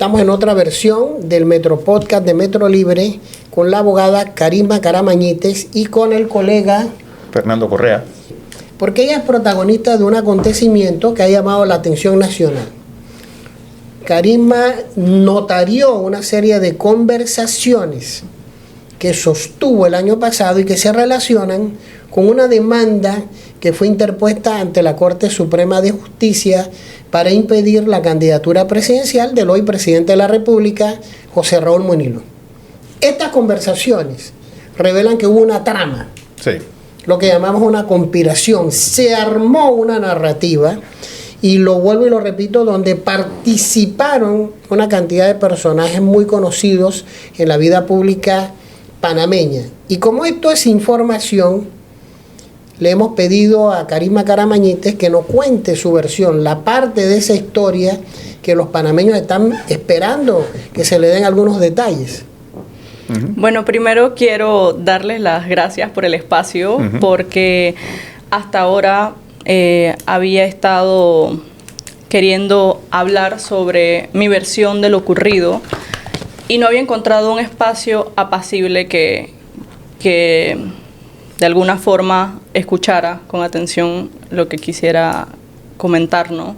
Estamos en otra versión del Metro Podcast de Metro Libre con la abogada Karisma Caramañites y con el colega Fernando Correa. Porque ella es protagonista de un acontecimiento que ha llamado la atención nacional. Karisma notarió una serie de conversaciones que sostuvo el año pasado y que se relacionan con una demanda que fue interpuesta ante la Corte Suprema de Justicia para impedir la candidatura presidencial del hoy presidente de la República, José Raúl Munilo. Estas conversaciones revelan que hubo una trama, Sí. lo que llamamos una conspiración. Se armó una narrativa, y lo vuelvo y lo repito, donde participaron una cantidad de personajes muy conocidos en la vida pública panameña. Y como esto es información, le hemos pedido a Karisma Caramañites que nos cuente su versión, la parte de esa historia que los panameños están esperando que se le den algunos detalles. Bueno, primero quiero darles las gracias por el espacio, porque hasta ahora había estado queriendo hablar sobre mi versión de lo ocurrido y no había encontrado un espacio apacible que de alguna forma escuchara con atención lo que quisiera comentar, ¿no?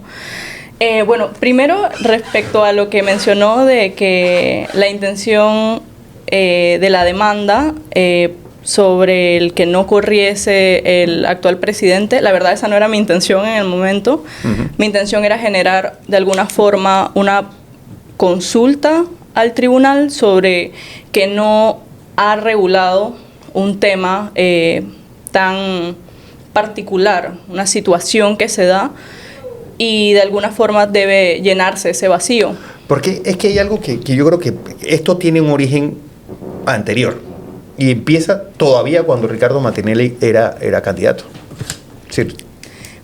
Bueno, primero respecto a lo que mencionó de que la intención de la demanda sobre el que no corriese el actual presidente, la verdad esa no era mi intención en el momento. Mi intención era generar de alguna forma una consulta al tribunal sobre que no ha regulado un tema tan particular, una situación que se da y de alguna forma debe llenarse ese vacío. Porque es que hay algo que yo creo que esto tiene un origen anterior y empieza todavía cuando Ricardo Martinelli era candidato. Sí.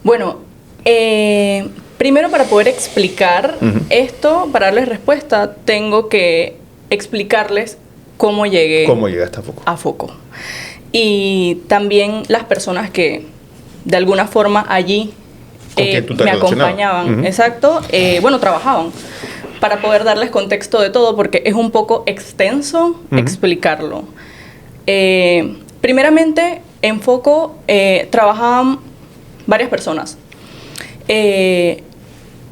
Bueno, primero para poder explicar esto, para darles respuesta, tengo que explicarles cómo llegué a Foco. Y también las personas que de alguna forma allí me acompañaban, exacto, bueno, trabajaban, para poder darles contexto de todo, porque es un poco extenso explicarlo. Primeramente, en Foco trabajaban varias personas.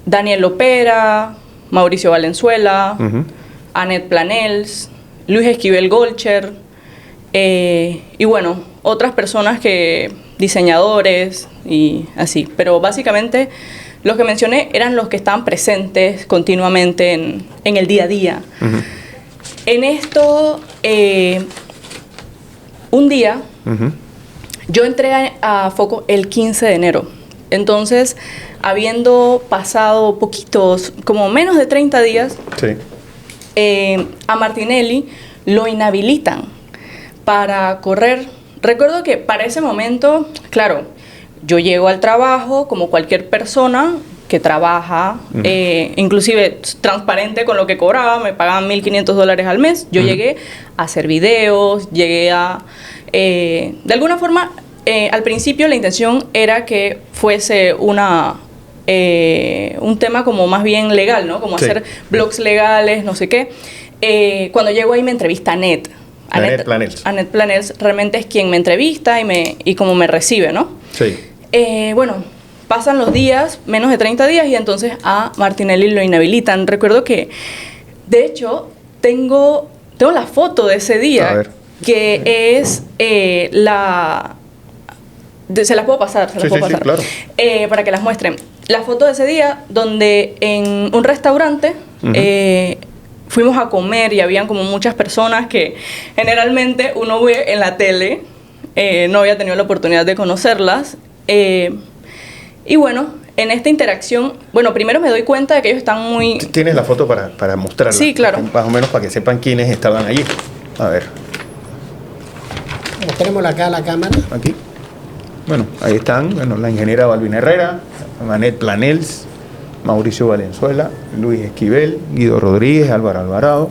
Daniel Lopera, Mauricio Valenzuela, Annette Planels, Luis Esquivel Golcher, y bueno, otras personas diseñadores y así. Pero básicamente los que mencioné eran los que estaban presentes continuamente en el día a día. En esto, un día, yo entré a Foco el 15 de enero. Entonces, habiendo pasado poquitos, como menos de 30 días, a Martinelli lo inhabilitan para correr. Recuerdo que para ese momento, claro, yo llego al trabajo como cualquier persona que trabaja, inclusive transparente con lo que cobraba, me pagaban $1,500 al mes. Yo llegué a hacer videos, llegué a... de alguna forma, al principio la intención era que fuese un tema como más bien legal, ¿no? Como hacer blogs legales, no sé qué. Cuando llego ahí me entrevista Annette Planels realmente es quien me entrevista y como me recibe, ¿no? Sí. Bueno, pasan los días, menos de 30 días, y entonces a Martinelli lo inhabilitan. Recuerdo que, de hecho, tengo la foto de ese día, que es se las puedo pasar, Sí, claro. Para que las muestren. La foto de ese día, donde en un restaurante fuimos a comer y habían como muchas personas que generalmente uno ve en la tele, no había tenido la oportunidad de conocerlas. Y bueno, en esta interacción, bueno, primero me doy cuenta de que ellos están muy... ¿Tienes la foto para mostrarla? Sí, claro. Más o menos para que sepan quiénes estaban allí. A ver. Mostremos acá a la cámara. Aquí. Bueno, ahí están. Bueno, la ingeniera Balbina Herrera, Annette Planels, Mauricio Valenzuela, Luis Esquivel, Guido Rodríguez, Álvaro Alvarado,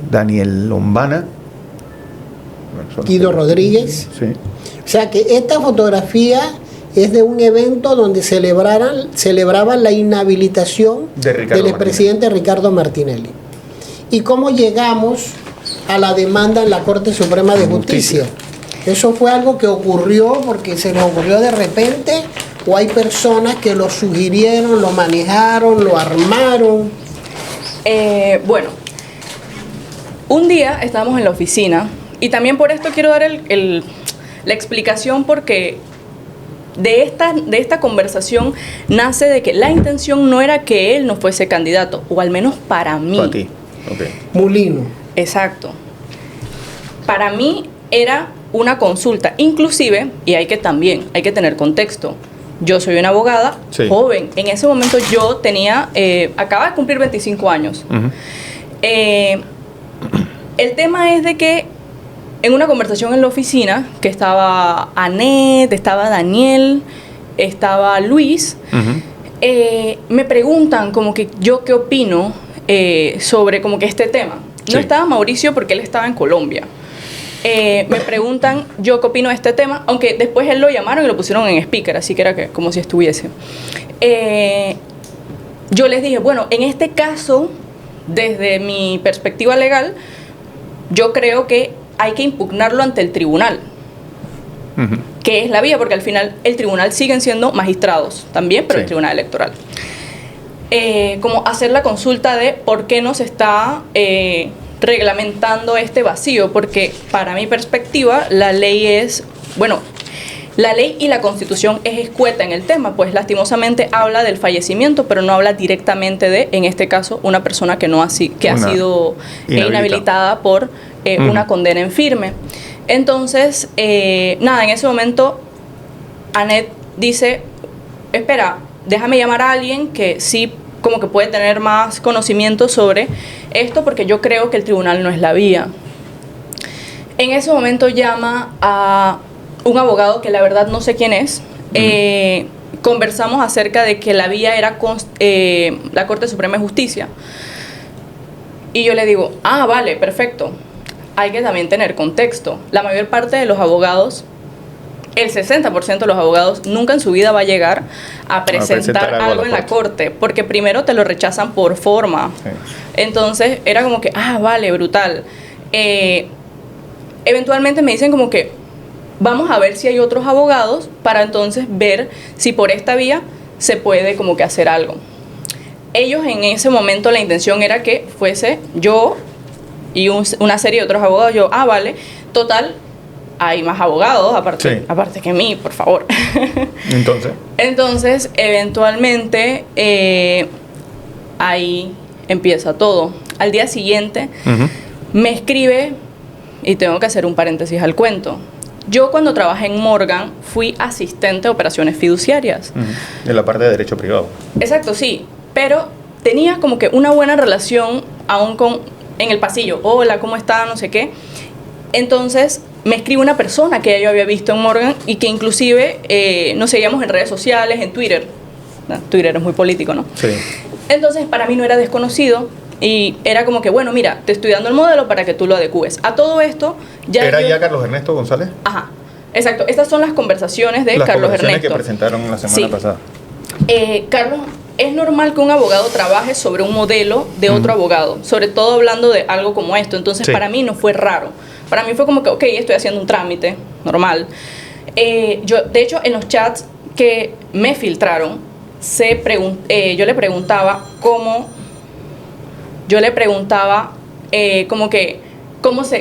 Daniel Lombana. Guido Rodríguez. Sí. O sea que esta fotografía es de un evento donde celebraban la inhabilitación del expresidente Ricardo Martinelli. ¿Y cómo llegamos a la demanda en la Corte Suprema de Justicia? ¿Eso fue algo que ocurrió porque se nos ocurrió de repente? ¿O hay personas que lo sugirieron, lo manejaron, lo armaron? Bueno, un día estábamos en la oficina y también por esto quiero dar la explicación porque de esta conversación nace de que la intención no era que él no fuese candidato, o al menos para mí. Para ti, ok. Mulino. Exacto. Para mí era una consulta, inclusive, y hay que tener contexto. Yo soy una abogada joven. En ese momento yo tenía, acababa de cumplir 25 años. Uh-huh. El tema es de que en una conversación en la oficina, que estaba Anet, estaba Daniel, estaba Luis, uh-huh. Me preguntan como que yo qué opino sobre como que este tema. No estaba Mauricio porque él estaba en Colombia. Me preguntan yo qué opino de este tema, aunque después él lo llamaron y lo pusieron en speaker, así que era que, como si estuviese. Yo les dije, bueno, en este caso, desde mi perspectiva legal, yo creo que hay que impugnarlo ante el tribunal, uh-huh. que es la vía, porque al final el tribunal siguen siendo magistrados también, pero el tribunal electoral. Como hacer la consulta de por qué no se está reglamentando este vacío, porque para mi perspectiva la ley es, bueno, la ley y la Constitución es escueta en el tema, pues lastimosamente habla del fallecimiento, pero no habla directamente de, en este caso, una persona que ha sido inhabilitada por una condena en firme. Entonces, nada, en ese momento Anet dice, espera, déjame llamar a alguien que sí como que puede tener más conocimiento sobre esto, porque yo creo que el tribunal no es la vía. En ese momento llama a un abogado que la verdad no sé quién es. Conversamos acerca de que la vía era la Corte Suprema de Justicia. Y yo le digo, vale, perfecto. Hay que también tener contexto. La mayor parte de los abogados, el 60% de los abogados, nunca en su vida va a llegar a presentar algo en la corte, porque primero te lo rechazan por forma. Sí. Entonces era como que, vale, brutal. Eventualmente me dicen como que vamos a ver si hay otros abogados para entonces ver si por esta vía se puede como que hacer algo. Ellos en ese momento la intención era que fuese yo y una serie de otros abogados. Yo, vale, total, hay más abogados aparte que mí, por favor. Entonces, eventualmente, ahí empieza todo. Al día siguiente, uh-huh. me escribe, y tengo que hacer un paréntesis al cuento. Yo cuando trabajé en Morgan fui asistente de operaciones fiduciarias. Uh-huh. En la parte de derecho privado. Exacto, sí. Pero tenía como que una buena relación aún en el pasillo. Hola, ¿cómo está? No sé qué. Entonces me escribe una persona que yo había visto en Morgan y que inclusive nos seguíamos en redes sociales, en Twitter. Twitter es muy político, ¿no? Sí. Entonces para mí no era desconocido y era como que, bueno, mira, te estoy dando el modelo para que tú lo adecúes. A todo esto ya... ¿Era ya Carlos Ernesto González? Ajá, exacto. Estas son las conversaciones de Carlos Ernesto. Que presentaron la semana pasada. Carlos, es normal que un abogado trabaje sobre un modelo de otro abogado, sobre todo hablando de algo como esto. Entonces para mí no fue raro. Para mí fue como que, ok, estoy haciendo un trámite normal. Yo, de hecho, en los chats que me filtraron, yo le preguntaba como que,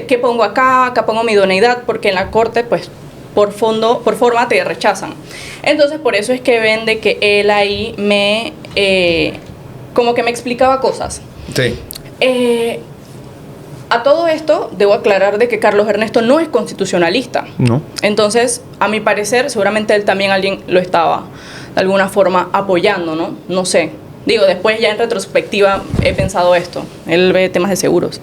¿qué pongo acá pongo mi idoneidad? Porque en la corte, pues, por forma te rechazan. Entonces, por eso es que ven de que él ahí como que me explicaba cosas. Sí. A todo esto, debo aclarar de que Carlos Ernesto no es constitucionalista. No. Entonces, a mi parecer, seguramente él también alguien lo estaba de alguna forma apoyando, ¿no? No sé. Digo, después ya en retrospectiva he pensado esto. Él ve temas de seguros.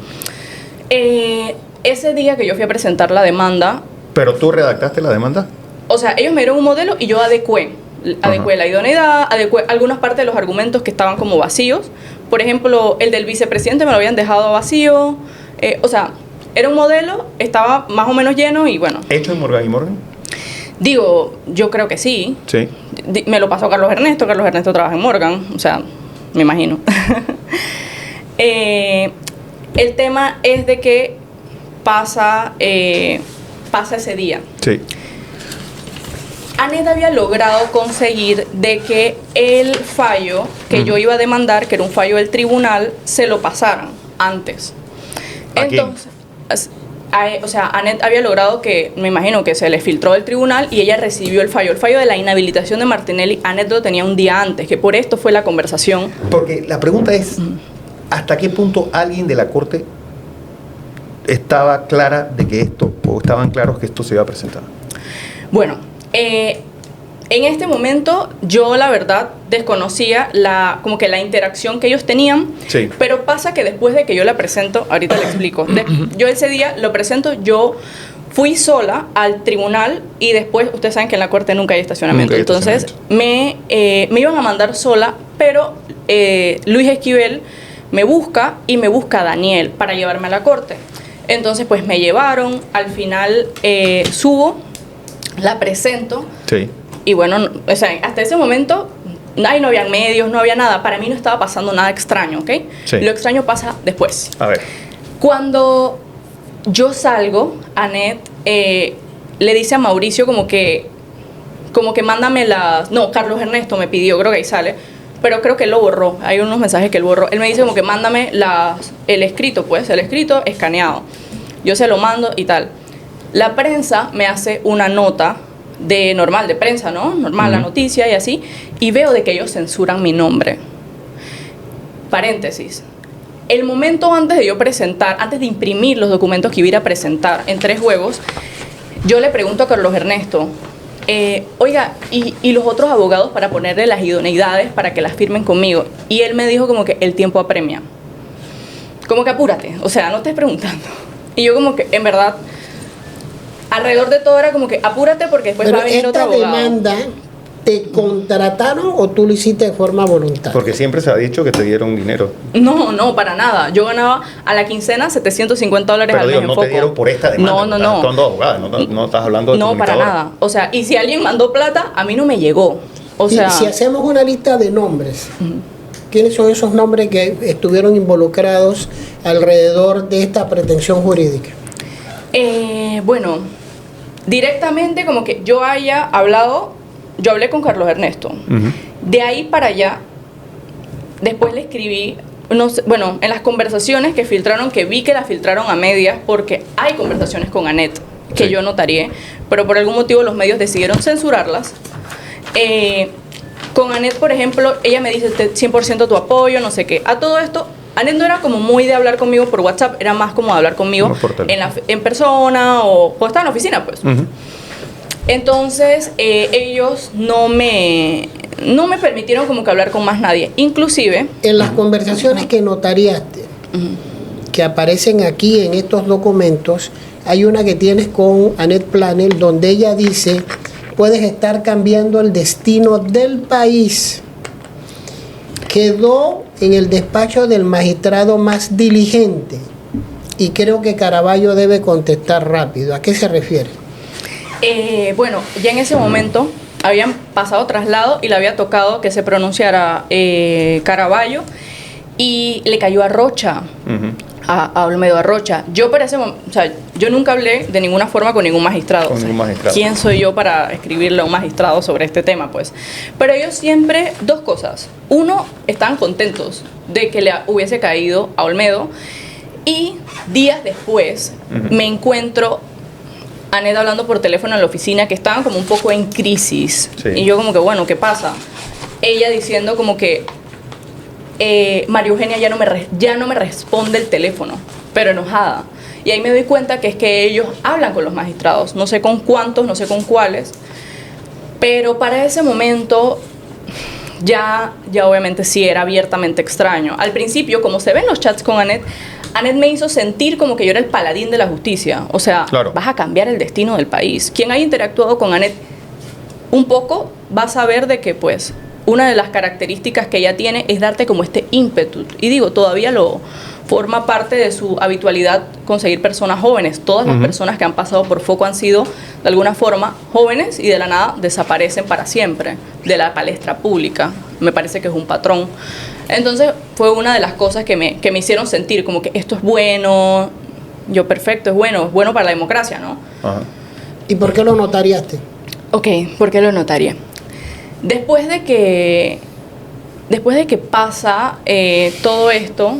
Ese día que yo fui a presentar la demanda... ¿Pero tú redactaste la demanda? O sea, ellos me dieron un modelo y yo adecué la idoneidad, adecué algunas partes de los argumentos que estaban como vacíos. Por ejemplo, el del vicepresidente me lo habían dejado vacío. O sea, era un modelo, estaba más o menos lleno y bueno. ¿Hecho en Morgan y Morgan? Digo, yo creo que sí. Sí. Me lo pasó Carlos Ernesto trabaja en Morgan, o sea, me imagino. El tema es de que pasa ese día. Sí. Anet había logrado conseguir de que el fallo que yo iba a demandar, que era un fallo del tribunal, se lo pasaran antes. ¿A quién? Entonces, o sea, Anet había logrado que, me imagino que se le filtró del tribunal y ella recibió el fallo. El fallo de la inhabilitación de Martinelli, Anet lo tenía un día antes, que por esto fue la conversación. Porque la pregunta es, ¿hasta qué punto alguien de la corte estaba clara de que esto, o estaban claros que esto se iba a presentar? Bueno, en este momento yo la verdad desconocía como que la interacción que ellos tenían, Sí. pero pasa que después de que yo la presento, ahorita le explico, yo ese día lo presento, yo fui sola al tribunal y después, ustedes saben que en la corte nunca hay estacionamiento, Nunca hay entonces me iban a mandar sola, pero Luis Esquivel me busca y me busca a Daniel para llevarme a la corte. Entonces pues me llevaron, al final subo, la presento. Sí. Y bueno, o sea, hasta ese momento ahí no habían medios, no había nada. Para mí no estaba pasando nada extraño, ¿ok? Sí. Lo extraño pasa después. A ver. Cuando yo salgo, Anet le dice a Mauricio como que mándame las... No, Carlos Ernesto me pidió, creo que ahí sale, pero creo que él lo borró. Hay unos mensajes que él borró. Él me dice como que mándame el escrito, pues, el escrito escaneado. Yo se lo mando y tal. La prensa me hace una nota de prensa, ¿no? Normal, la noticia y así. Y veo de que ellos censuran mi nombre. Paréntesis. El momento antes de yo presentar, antes de imprimir los documentos que iba a ir a presentar en 3 juegos, yo le pregunto a Carlos Ernesto, oiga, ¿y los otros abogados para ponerle las idoneidades para que las firmen conmigo? Y él me dijo como que el tiempo apremia. Como que apúrate, o sea, no estés preguntando. Y yo como que, en verdad, alrededor de todo era como que apúrate porque después Pero va a venir otro abogado. ¿esta demanda te contrataron o tú lo hiciste de forma voluntaria? Porque siempre se ha dicho que te dieron dinero. No, para nada. Yo ganaba a la quincena $750 al Pero mes digo, en no Foco. te dieron por esta demanda. No. Estás actuando de abogada, no estás hablando de No, para comunicadora. nada. O sea, y si alguien mandó plata, a mí no me llegó. O Y sea, si hacemos una lista de nombres, ¿quiénes son esos nombres que estuvieron involucrados alrededor de esta pretensión jurídica? bueno, directamente como que yo hablé con Carlos Ernesto. De ahí para allá, después le escribí, no sé, bueno, en las conversaciones que filtraron, que vi que las filtraron a medias, porque hay conversaciones con Anet que Sí. yo notaría, pero por algún motivo los medios decidieron censurarlas. Con Anet, por ejemplo, ella me dice 100% tu apoyo, no sé qué. A todo esto, Anet no era como muy de hablar conmigo por WhatsApp, era más como de hablar conmigo No por teléfono. en persona o estaba en la oficina, pues. Entonces, ellos no me permitieron como que hablar con más nadie. Inclusive... En las conversaciones que notariaste, que aparecen aquí en estos documentos, hay una que tienes con Anet Planel, donde ella dice, puedes estar cambiando el destino del país. Quedó en el despacho del magistrado más diligente y creo que Caraballo debe contestar rápido. ¿A qué se refiere? Bueno, ya en ese momento habían pasado traslado y le había tocado que se pronunciara Caraballo y le cayó a Rocha, a Olmedo Arrocha. Yo para ese momento, o sea, yo nunca hablé de ninguna forma con ningún magistrado. Con O sea, ningún magistrado. ¿quién soy yo para escribirle a un magistrado sobre este tema, pues? Pero ellos siempre, 2 cosas. Uno, estaban contentos de que le hubiese caído a Olmedo y días después me encuentro Anet hablando por teléfono en la oficina, que estaban como un poco en crisis. Sí. Y yo como que, bueno, ¿qué pasa? Ella diciendo como que María Eugenia ya no me responde el teléfono, pero enojada. Y ahí me doy cuenta que es que ellos hablan con los magistrados. No sé con cuántos, no sé con cuáles. Pero para ese momento ya obviamente sí era abiertamente extraño. Al principio, como se ven los chats con Anet me hizo sentir como que yo era el paladín de la justicia. O sea, Claro. vas a cambiar el destino del país. Quien haya interactuado con Anet un poco va a saber de que, pues, una de las características que ella tiene es darte como este ímpetu. Y digo, todavía lo forma parte de su habitualidad conseguir personas jóvenes. Todas las personas que han pasado por Foco han sido, de alguna forma, jóvenes y de la nada desaparecen para siempre de la palestra pública. Me parece que es un patrón. Entonces, fue una de las cosas que me hicieron sentir como que esto es bueno. Yo, perfecto, es bueno para la democracia, ¿no? Ajá. ¿Y por qué lo notariaste? Ok, ¿por qué lo notaría? Después de que pasa todo esto,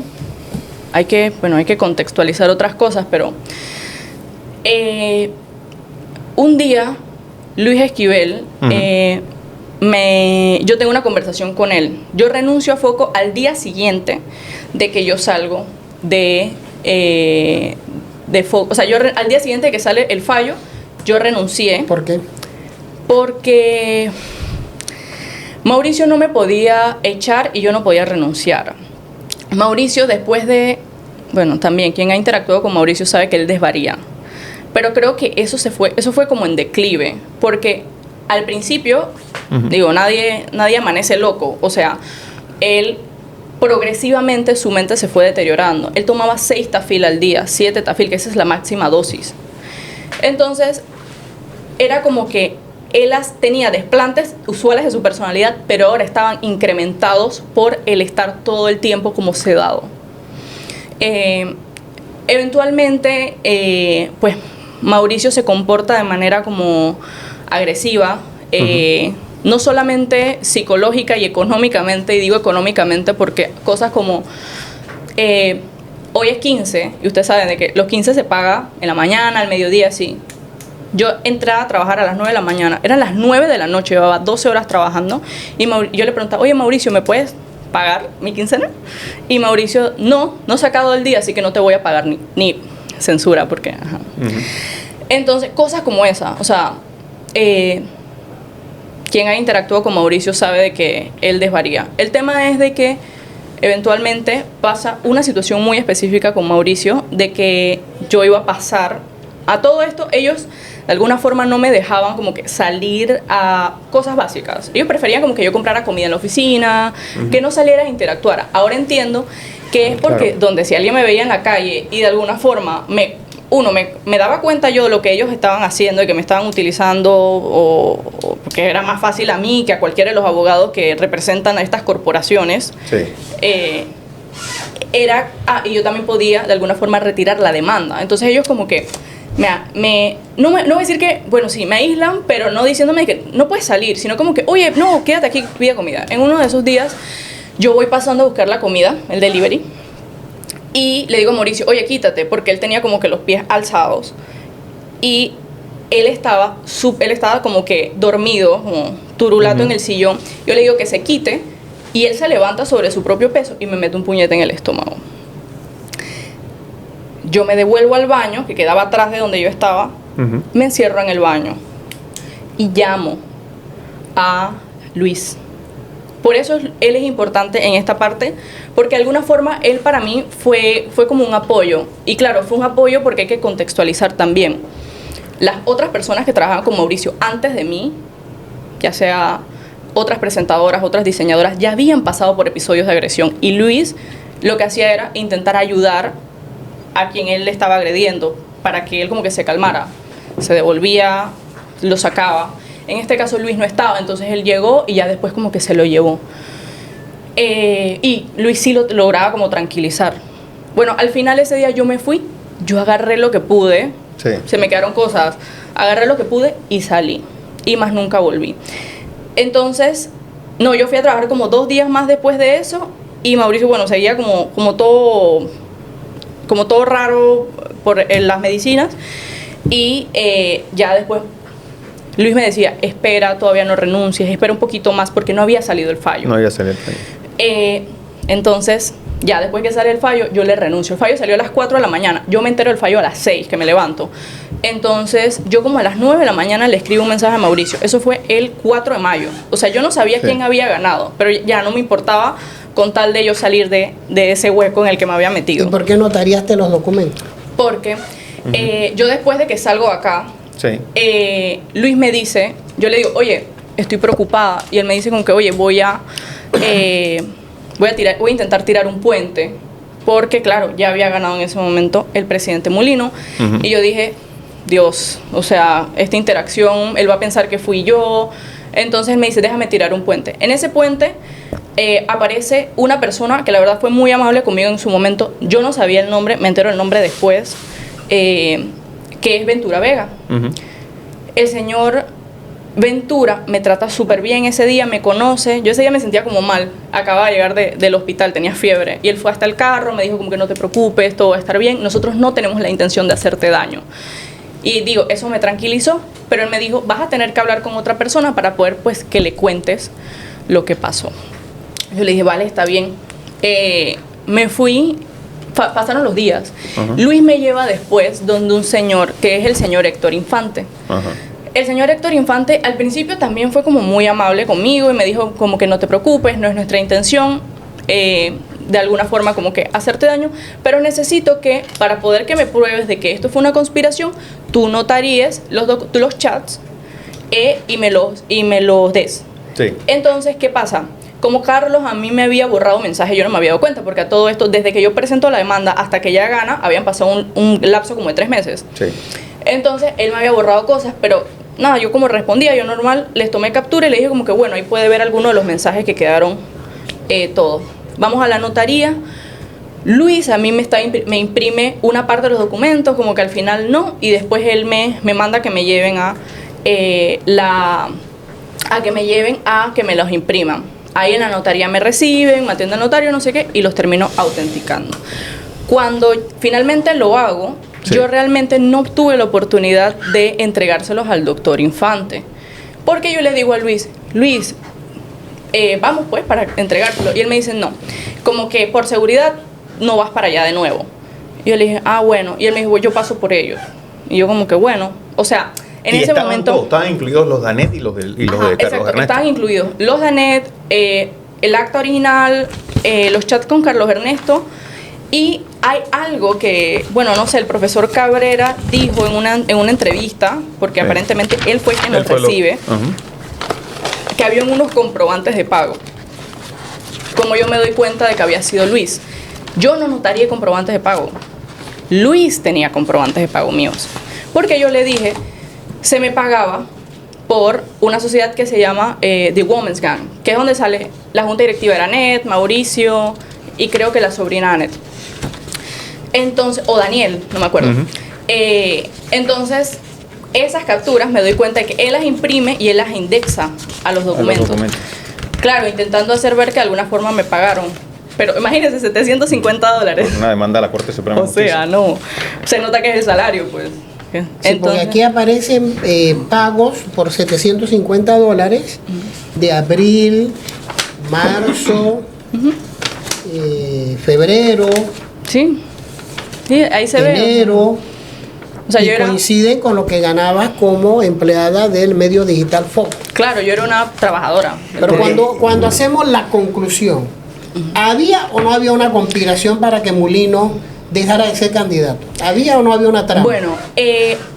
hay que contextualizar otras cosas, pero un día Luis Esquivel, yo tengo una conversación con él. Yo renuncio a Foco al día siguiente de que yo salgo de Foco. O sea, al día siguiente de que sale el fallo, yo renuncié. ¿Por qué? Porque Mauricio no me podía echar y yo no podía renunciar. Mauricio, después de... Bueno, también quien ha interactuado con Mauricio sabe que él desvaría. Pero creo que eso fue como en declive. Porque al principio, digo, nadie amanece loco. O sea, él progresivamente su mente se fue deteriorando. Él tomaba 6 tafil al día, 7 tafil, que esa es la máxima dosis. Entonces, era como que él tenía desplantes usuales de su personalidad, pero ahora estaban incrementados por el estar todo el tiempo como sedado. Eventualmente, pues Mauricio se comporta de manera como agresiva, no solamente psicológica y económicamente, y digo económicamente porque cosas como hoy es 15, y ustedes saben de que los 15 se paga en la mañana, al mediodía, así. Yo entraba a trabajar a las 9 de la mañana, eran las 9 de la noche, llevaba 12 horas trabajando, y yo le preguntaba, oye Mauricio, ¿me puedes pagar mi quincena? Y Mauricio, no he sacado el día, así que no te voy a pagar ni censura, porque... Ajá. Entonces, cosas como esa, o sea, quien ha interactuado con Mauricio sabe de que él desvaría. El tema es de que eventualmente pasa una situación muy específica con Mauricio, de que yo iba a pasar a todo esto. Ellos de alguna forma no me dejaban como que salir a cosas básicas. Ellos preferían como que yo comprara comida en la oficina, que no saliera a interactuar. Ahora entiendo que es porque donde si alguien me veía en la calle y de alguna forma me daba cuenta yo de lo que ellos estaban haciendo y que me estaban utilizando, o porque era más fácil a mí que a cualquiera de los abogados que representan a estas corporaciones. Sí. Y yo también podía de alguna forma retirar la demanda. Entonces ellos como que no voy a decir que, bueno, sí, me aíslan, pero no diciéndome que no puedes salir, sino como que, oye, no, quédate aquí, pide comida. En uno de esos días yo voy pasando a buscar la comida, el delivery, y le digo a Mauricio, oye, quítate, porque él tenía como que los pies alzados y él estaba como que dormido, como turulato en el sillón. Yo le digo que se quite y él se levanta sobre su propio peso y me mete un puñete en el estómago. Yo me devuelvo al baño, que quedaba atrás de donde yo estaba, me encierro en el baño y llamo a Luis. Por eso él es importante en esta parte, porque de alguna forma él para mí fue como un apoyo. Y claro, fue un apoyo porque hay que contextualizar también. Las otras personas que trabajaban con Mauricio antes de mí, ya sea otras presentadoras, otras diseñadoras, ya habían pasado por episodios de agresión. Y Luis lo que hacía era intentar ayudar a quien él le estaba agrediendo, para que él como que se calmara, se devolvía, lo sacaba. En este caso Luis no estaba, entonces él llegó y ya después como que se lo llevó. Y Luis sí lo lograba como tranquilizar. Bueno, al final ese día yo me fui, yo agarré lo que pude, se me quedaron cosas, agarré lo que pude y salí. Y más nunca volví. Entonces, no, yo fui a trabajar como 2 días más después de eso y Mauricio, bueno, seguía como todo raro por las medicinas y ya después Luis me decía, espera, todavía no renuncies, espera un poquito más porque no había salido el fallo. No había salido el fallo. Entonces, ya después que sale el fallo, yo le renuncio. El fallo salió a las 4 de la mañana, yo me entero del fallo a las 6, que me levanto. Entonces, yo como a las 9 de la mañana le escribo un mensaje a Mauricio. Eso fue el 4 de mayo. O sea, yo no sabía quién había ganado, pero ya no me importaba con tal de yo salir de ese hueco en el que me había metido. ¿Y por qué notariaste los documentos? Porque yo después de que salgo acá, Luis me dice, yo le digo, oye, estoy preocupada. Y él me dice como que, oye, voy a intentar tirar un puente. Porque, claro, ya había ganado en ese momento el presidente Mulino. Y yo dije, Dios, o sea, esta interacción, él va a pensar que fui yo. Entonces me dice, déjame tirar un puente. En ese puente aparece una persona que la verdad fue muy amable conmigo en su momento. Yo no sabía el nombre, me entero el nombre después, que es Ventura Vega. El señor Ventura me trata súper bien ese día, me conoce. Yo ese día me sentía como mal, acababa de llegar del hospital, tenía fiebre. Y él fue hasta el carro, me dijo como que no te preocupes, todo va a estar bien. Nosotros no tenemos la intención de hacerte daño. Y digo, eso me tranquilizó, pero él me dijo, vas a tener que hablar con otra persona para poder, pues, que le cuentes lo que pasó. Yo le dije, vale, está bien. Me fui, pasaron los días. Luis me lleva después donde un señor, que es el señor Héctor Infante. El señor Héctor Infante al principio también fue como muy amable conmigo y me dijo como que no te preocupes, no es nuestra intención. De alguna forma como que hacerte daño, pero necesito que para poder que me pruebes de que esto fue una conspiración, tú notaríes los chats y me los des. Sí. Entonces, ¿qué pasa? Como Carlos a mí me había borrado mensajes, yo no me había dado cuenta, porque a todo esto, desde que yo presento la demanda hasta que ella gana, habían pasado un lapso como de 3 meses. Sí. Entonces, él me había borrado cosas, pero nada, yo como respondía, yo normal, les tomé captura y le dije como que bueno, ahí puede ver alguno de los mensajes que quedaron todos. Vamos a la notaría. Luis a mí me imprime una parte de los documentos, como que al final no, y después él me manda que me lleven a que me los impriman. Ahí en la notaría me reciben, me atiende el notario, no sé qué, y los termino autenticando. Cuando finalmente lo hago, sí, yo realmente no obtuve la oportunidad de entregárselos al doctor Infante, porque yo le digo a Luis, vamos pues para entregárselo. Y él me dice, no, como que por seguridad no vas para allá de nuevo. Y yo le dije, bueno. Y él me dijo, yo paso por ellos. Y yo como que bueno, o sea, en ese momento... Estaban incluidos los Danet y los de Carlos Ernesto. Estaban incluidos los Danet, el acta original, los chats con Carlos Ernesto. Y hay algo que, bueno, no sé, el profesor Cabrera dijo en una entrevista, porque sí, aparentemente él fue quien nos recibe, que había unos comprobantes de pago. Como yo me doy cuenta de que había sido Luis. Yo no notaría comprobantes de pago. Luis tenía comprobantes de pago míos. Porque yo le dije, se me pagaba por una sociedad que se llama The Women's Gang, que es donde sale la junta directiva, era Anet, Mauricio y creo que la sobrina Anet. Entonces, o Daniel, no me acuerdo. Entonces, esas capturas me doy cuenta de que él las imprime y él las indexa a los documentos. Claro, intentando hacer ver que de alguna forma me pagaron. Pero imagínense, $750. Una demanda a la Corte Suprema de Justicia. O sea, no. Se nota que es el salario, pues. Sí, entonces, porque aquí aparecen pagos por $750 de abril, marzo, febrero. Sí. Sí, ahí se ve. Enero. O sea, y coincide con lo que ganabas como empleada del medio digital Foco. Claro, yo era una trabajadora. Pero cuando hacemos la conclusión, ¿había o no había una conspiración para que Mulino dejara de ser candidato? ¿Había o no había una trama? Bueno,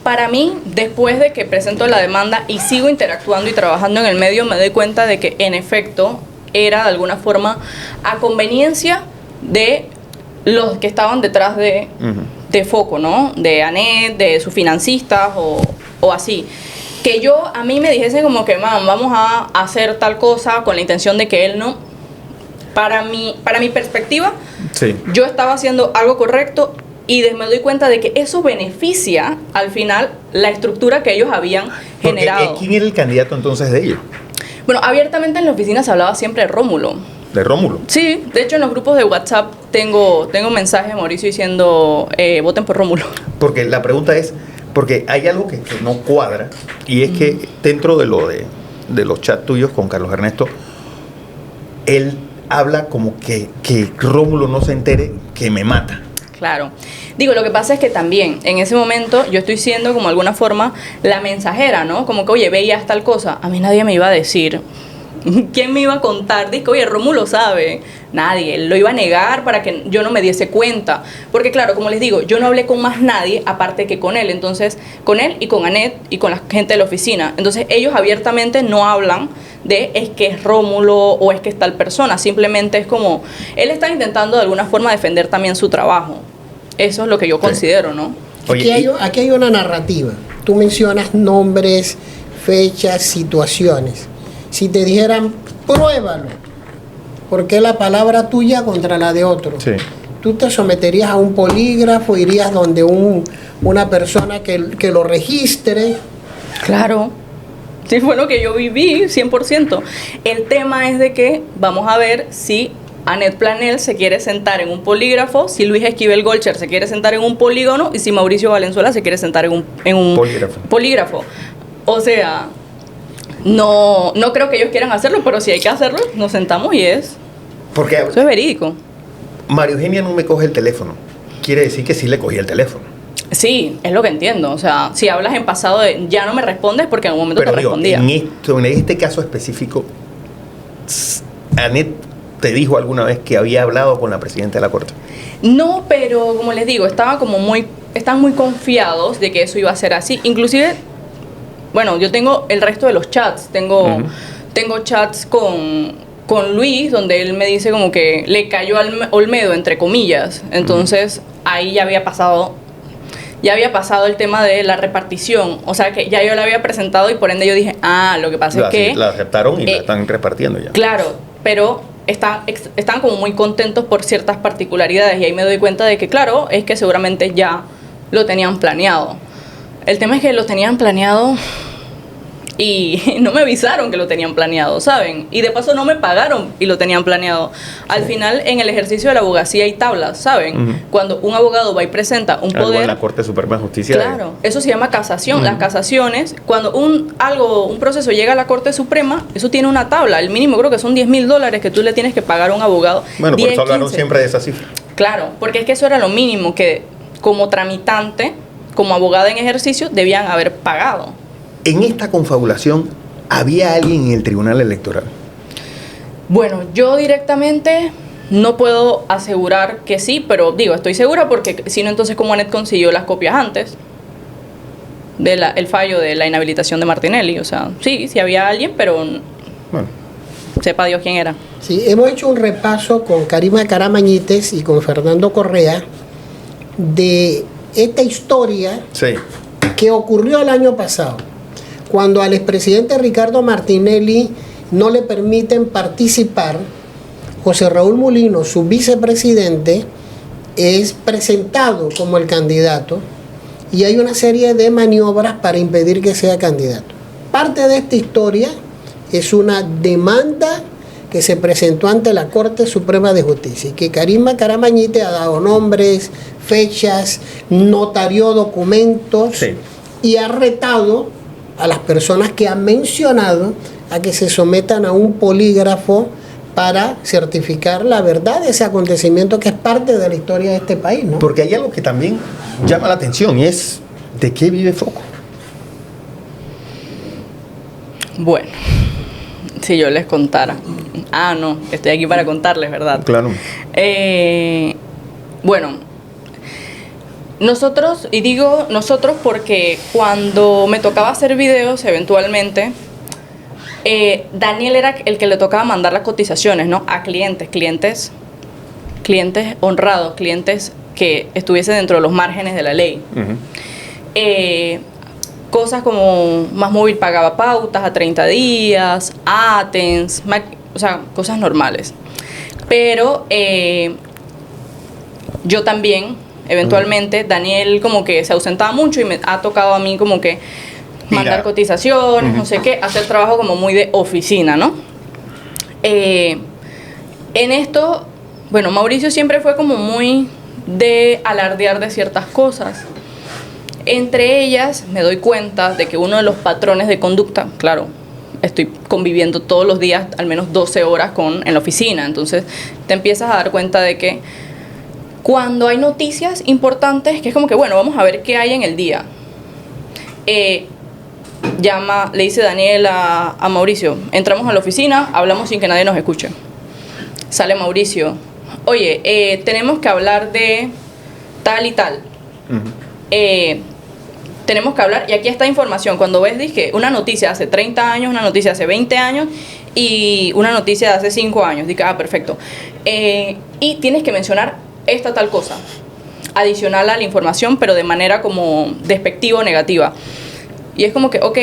para mí, después de que presento la demanda y sigo interactuando y trabajando en el medio, me doy cuenta de que en efecto era de alguna forma a conveniencia de los que estaban detrás de Foco, ¿no? De Anet, de sus financistas o así. Que a mí me dijesen como que, vamos a hacer tal cosa con la intención de que él no. Para mi perspectiva, sí, yo estaba haciendo algo correcto y me doy cuenta de que eso beneficia al final la estructura que ellos habían generado. ¿Quién era el candidato entonces de ellos? Bueno, abiertamente en la oficina se hablaba siempre de Rómulo. ¿De Rómulo? Sí, de hecho en los grupos de WhatsApp tengo mensajes de Mauricio diciendo voten por Rómulo. Porque la pregunta es, porque hay algo que no cuadra y es que dentro de los chats tuyos con Carlos Ernesto, él habla como que Rómulo no se entere que me mata. Claro. Digo, lo que pasa es que también en ese momento yo estoy siendo como de alguna forma la mensajera, ¿no? Como que, oye, veías tal cosa. A mí nadie me iba a decir ¿Quién me iba a contar? Dice, oye, Rómulo sabe. Nadie. Él lo iba a negar para que yo no me diese cuenta. Porque claro, como les digo, yo no hablé con más nadie aparte que con él. Entonces, con él y con Anet y con la gente de la oficina. Entonces, ellos abiertamente no hablan de es que es Rómulo o es que es tal persona. Simplemente es como, él está intentando de alguna forma defender también su trabajo. Eso es lo que yo considero, ¿no? Oye, Aquí hay una narrativa. Tú mencionas nombres, fechas, situaciones. Si te dijeran, pruébalo, ¿por qué la palabra tuya contra la de otro? Sí. Tú te someterías a un polígrafo, irías donde una persona que lo registre. Claro. Sí, fue lo que yo viví, 100%. El tema es de que vamos a ver si Anet Planel se quiere sentar en un polígrafo, si Luis Esquivel Golcher se quiere sentar en un polígono y si Mauricio Valenzuela se quiere sentar en un polígrafo. O sea, no creo que ellos quieran hacerlo, pero si hay que hacerlo, nos sentamos y Porque eso es verídico. María Eugenia no me coge el teléfono. Quiere decir que sí le cogí el teléfono. Sí, es lo que entiendo. O sea, si hablas en pasado de ya no me respondes porque en un momento Pero te respondía. En este caso específico, Anet te dijo alguna vez que había hablado con la presidenta de la Corte. No, pero como les digo, están muy confiados de que eso iba a ser así. Inclusive, bueno, yo tengo el resto de los chats. Tengo chats con Luis, donde él me dice como que le cayó al Olmedo, entre comillas. Entonces, ahí ya había pasado el tema de la repartición. O sea, que ya yo la había presentado y por ende yo dije, lo que pasa es que... La aceptaron y la están repartiendo ya. Claro, pero están como muy contentos por ciertas particularidades y ahí me doy cuenta de que, claro, es que seguramente ya lo tenían planeado. El tema es que lo tenían planeado y no me avisaron que lo tenían planeado, ¿saben? Y de paso no me pagaron y lo tenían planeado. Al final, en el ejercicio de la abogacía hay tablas, ¿saben? Cuando un abogado va y presenta un poder... en la Corte Suprema de Justicia. Claro, eso se llama casación. Las casaciones, cuando un proceso llega a la Corte Suprema, eso tiene una tabla. El mínimo creo que son $10,000 que tú le tienes que pagar a un abogado. Bueno, 10, por eso hablaron 15. siempre de esa cifra. Claro, porque es que eso era lo mínimo que como tramitante, como abogada en ejercicio, debían haber pagado. En esta confabulación, ¿había alguien en el Tribunal Electoral? Bueno, yo directamente no puedo asegurar que sí, pero digo, estoy segura porque si no, entonces como Anet consiguió las copias antes el fallo de la inhabilitación de Martinelli. O sea, sí había alguien, pero Bueno, sepa Dios quién era. Sí, hemos hecho un repaso con Karima Caramañites y con Fernando Correa de esta historia sí. que ocurrió el año pasado, cuando al expresidente Ricardo Martinelli no le permiten participar. José Raúl Mulino, su vicepresidente, es presentado como el candidato y hay una serie de maniobras para impedir que sea candidato. Parte de esta historia es una demanda que se presentó ante la Corte Suprema de Justicia y que Karima Caramañite ha dado nombres, fechas, notarió documentos y ha retado a las personas que han mencionado a que se sometan a un polígrafo para certificar la verdad de ese acontecimiento que es parte de la historia de este país, ¿no? Porque hay algo que también llama la atención y es ¿de qué vive Foco? Bueno, si yo les contara. No, estoy aquí para contarles, ¿verdad? Claro. Bueno, nosotros, y digo nosotros porque cuando me tocaba hacer videos eventualmente, Daniel era el que le tocaba mandar las cotizaciones, ¿no? A clientes honrados, clientes que estuviesen dentro de los márgenes de la ley. Cosas como Más Móvil pagaba pautas a 30 días, Atens, o sea, cosas normales. Pero yo también, eventualmente, Daniel como que se ausentaba mucho y me ha tocado a mí como que mandar cotizaciones, no sé qué, hacer trabajo como muy de oficina, ¿no? En esto, bueno, Mauricio siempre fue como muy de alardear de ciertas cosas. Entre ellas, me doy cuenta de que uno de los patrones de conducta, claro, estoy conviviendo todos los días al menos 12 horas en la oficina, entonces te empiezas a dar cuenta de que cuando hay noticias importantes, que es como que, bueno, vamos a ver qué hay en el día. le dice Daniel a Mauricio, entramos a la oficina, hablamos sin que nadie nos escuche. Sale Mauricio, oye, tenemos que hablar de tal y tal. Tenemos que hablar, y aquí está información. Cuando ves, dije, una noticia hace 30 años, una noticia hace 20 años y una noticia de hace 5 años. Dije, perfecto. Y tienes que mencionar esta tal cosa, adicional a la información, pero de manera como despectiva o negativa. Y es como que, ok,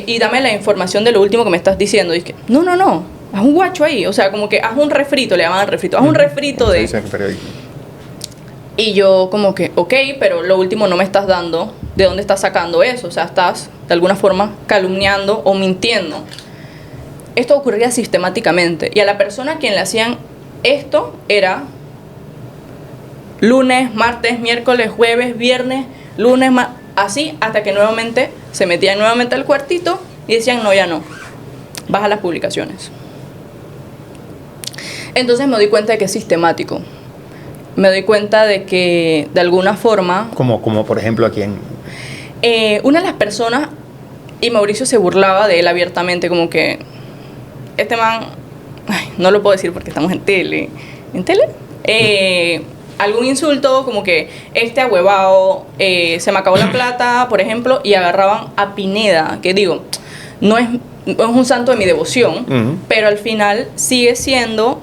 y dame la información de lo último que me estás diciendo. Y es que, no, haz un guacho ahí. O sea, como que haz un refrito, le llamaban refrito. Haz un refrito de... Y yo como que, ok, pero lo último no me estás dando de dónde estás sacando eso. O sea, estás de alguna forma calumniando o mintiendo. Esto ocurría sistemáticamente. Y a la persona a quien le hacían esto era lunes, martes, miércoles, jueves, viernes, lunes, así hasta que nuevamente se metían nuevamente al cuartito y decían, no, ya no, baja las publicaciones. Entonces me doy cuenta de que es sistemático. Me doy cuenta de que de alguna forma... Como por ejemplo aquí en... una de las personas, y Mauricio se burlaba de él abiertamente, como que este man, no lo puedo decir porque estamos en tele. ¿En tele? Algún insulto, como que este ahuevado, se me acabó la plata, por ejemplo, y agarraban a Pineda, que digo, no es un santo de mi devoción, pero al final sigue siendo...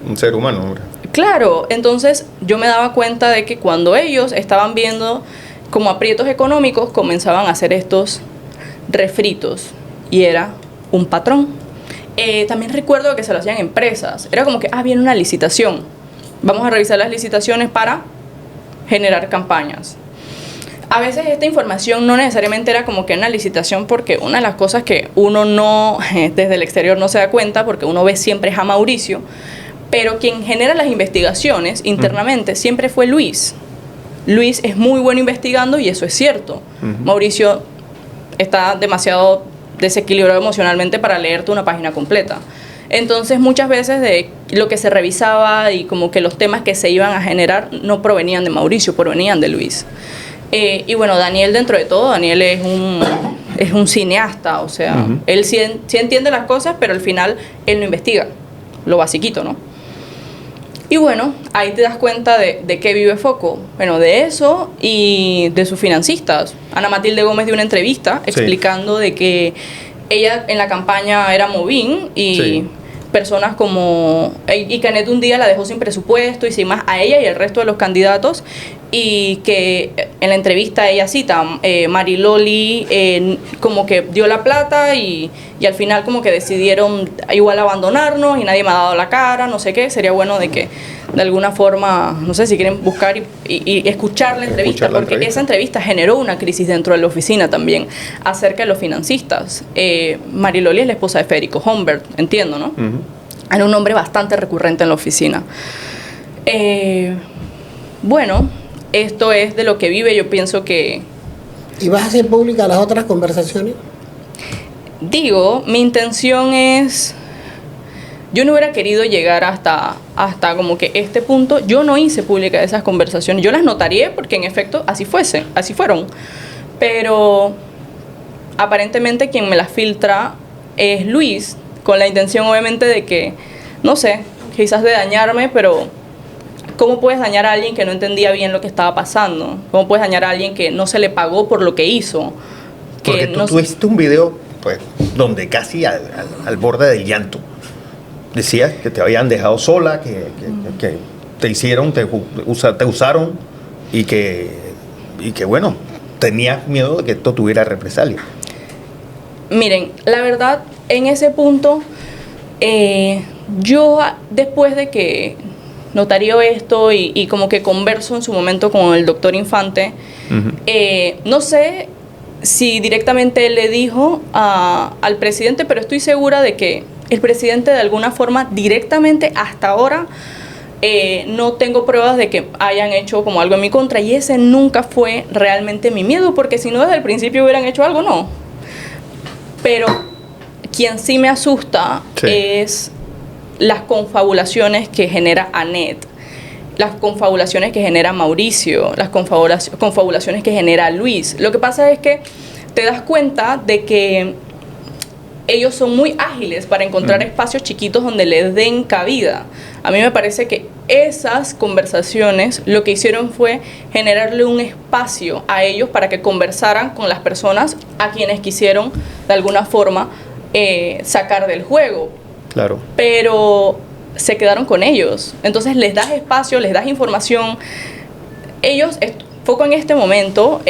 un ser humano, hombre. Claro, entonces yo me daba cuenta de que cuando ellos estaban viendo como aprietos económicos, comenzaban a hacer estos refritos y era un patrón. También recuerdo que se lo hacían empresas. Era como que, viene una licitación. Vamos a revisar las licitaciones para generar campañas. A veces esta información no necesariamente era como que una licitación, porque una de las cosas que uno no, desde el exterior no se da cuenta, porque uno ve siempre es a Mauricio, pero quien genera las investigaciones internamente siempre fue Luis. Luis es muy bueno investigando y eso es cierto. Mauricio está demasiado desequilibrado emocionalmente para leerte una página completa. Entonces muchas veces de lo que se revisaba y como que los temas que se iban a generar no provenían de Mauricio, provenían de Luis. Y bueno, Daniel, dentro de todo, Daniel es un cineasta, o sea, él sí entiende las cosas, pero al final él no investiga, lo basiquito, ¿no? Y bueno, ahí te das cuenta de qué vive Foco. Bueno, de eso y de sus financistas. Ana Matilde Gómez dio una entrevista explicando de que ella en la campaña era Movín y personas como... Y Canet un día la dejó sin presupuesto y sin más a ella y al resto de los candidatos. Y que en la entrevista ella cita, Mariloli como que dio la plata y al final como que decidieron igual abandonarnos y nadie me ha dado la cara, no sé qué. Sería bueno de que de alguna forma, no sé si quieren buscar y escuchar la entrevista, porque esa entrevista generó una crisis dentro de la oficina también acerca de los financistas. Mariloli es la esposa de Federico Humbert, entiendo, ¿no? Era un nombre bastante recurrente en la oficina. Bueno, esto es de lo que vive. Yo pienso que... ¿Y vas a hacer públicas las otras conversaciones? Digo, mi intención es... Yo no hubiera querido llegar hasta como que este punto. Yo no hice públicas esas conversaciones. Yo las notaría porque en efecto así fueron. Pero aparentemente quien me las filtra es Luis, con la intención obviamente de que, no sé, quizás de dañarme, pero... ¿Cómo puedes dañar a alguien que no entendía bien lo que estaba pasando? ¿Cómo puedes dañar a alguien que no se le pagó por lo que hizo? Porque tú hiciste un video pues, donde casi al borde del llanto. Decías que te habían dejado sola, que te hicieron, te usaron y que bueno, tenías miedo de que esto tuviera represalia. Miren, la verdad, en ese punto, yo después de que notario esto y como que converso en su momento con el doctor Infante, no sé si directamente él le dijo al presidente, pero estoy segura de que el presidente de alguna forma directamente hasta ahora no tengo pruebas de que hayan hecho como algo en mi contra, y ese nunca fue realmente mi miedo, porque si no desde el principio hubieran hecho algo, no. Pero quien sí me asusta es las confabulaciones que genera Anet, las confabulaciones que genera Mauricio, las confabulaciones que genera Luis. Lo que pasa es que te das cuenta de que ellos son muy ágiles para encontrar espacios chiquitos donde les den cabida. A mí me parece que esas conversaciones lo que hicieron fue generarle un espacio a ellos para que conversaran con las personas a quienes quisieron de alguna forma sacar del juego. Claro. Pero se quedaron con ellos. Entonces les das espacio, les das información. Ellos, Foco en este momento,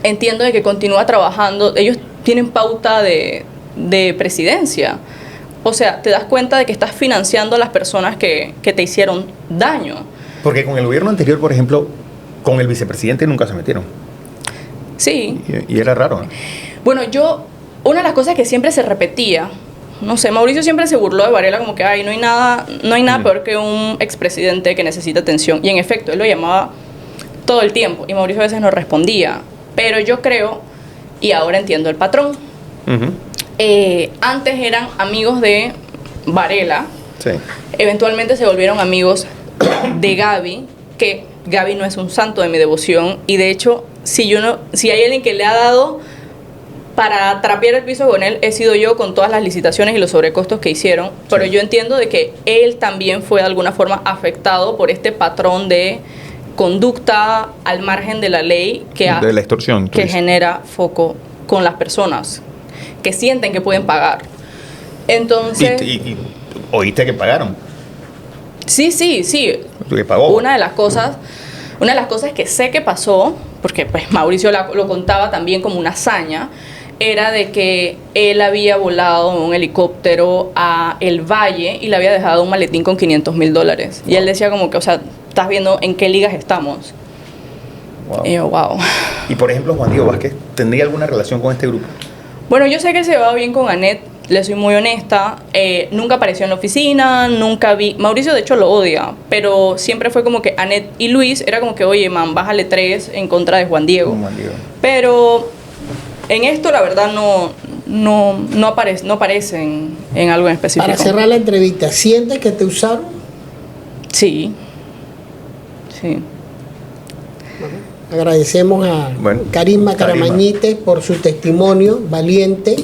entiendo de que continúa trabajando. Ellos tienen pauta de presidencia. O sea, te das cuenta de que estás financiando a las personas que te hicieron daño. Porque con el gobierno anterior, por ejemplo, con el vicepresidente nunca se metieron. Sí. Y era raro, ¿no? Bueno, una de las cosas que siempre se repetía, no sé, Mauricio siempre se burló de Varela como que, ay, no hay nada peor que un expresidente que necesita atención. Y en efecto, él lo llamaba todo el tiempo y Mauricio a veces no respondía. Pero yo creo, y ahora entiendo el patrón, antes eran amigos de Varela, sí. Eventualmente se volvieron amigos de Gaby, que Gaby no es un santo de mi devoción, y de hecho, si hay alguien que le ha dado para trapear el piso con él, he sido yo con todas las licitaciones y los sobrecostos que hicieron, pero yo entiendo de que él también fue de alguna forma afectado por este patrón de conducta al margen de la ley de la extorsión, que genera Foco con las personas que sienten que pueden pagar. Entonces, y oíste que pagaron. Sí. ¿Que pagó? Una de las cosas que sé que pasó, porque pues Mauricio lo contaba también como una hazaña, era de que él había volado en un helicóptero a El Valle y le había dejado un maletín con $500,000. Wow. Y él decía como que, o sea, estás viendo en qué ligas estamos. Wow. Y yo, wow. Y por ejemplo, Juan Diego Vázquez, ¿tendría alguna relación con este grupo? Bueno, yo sé que se va bien con Anet, le soy muy honesta. Nunca apareció en la oficina, nunca vi. Mauricio, de hecho, lo odia, pero siempre fue como que Anet y Luis era como que, oye, man, bájale 3 en contra de Juan Diego. Pero en esto, la verdad, no aparecen en algo en específico. Para cerrar la entrevista, ¿sientes que te usaron? Sí. Bueno, agradecemos a Carisma Caramañite por su testimonio valiente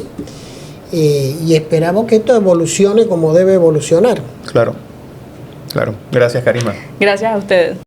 y esperamos que esto evolucione como debe evolucionar. Claro. Gracias, Carisma. Gracias a ustedes.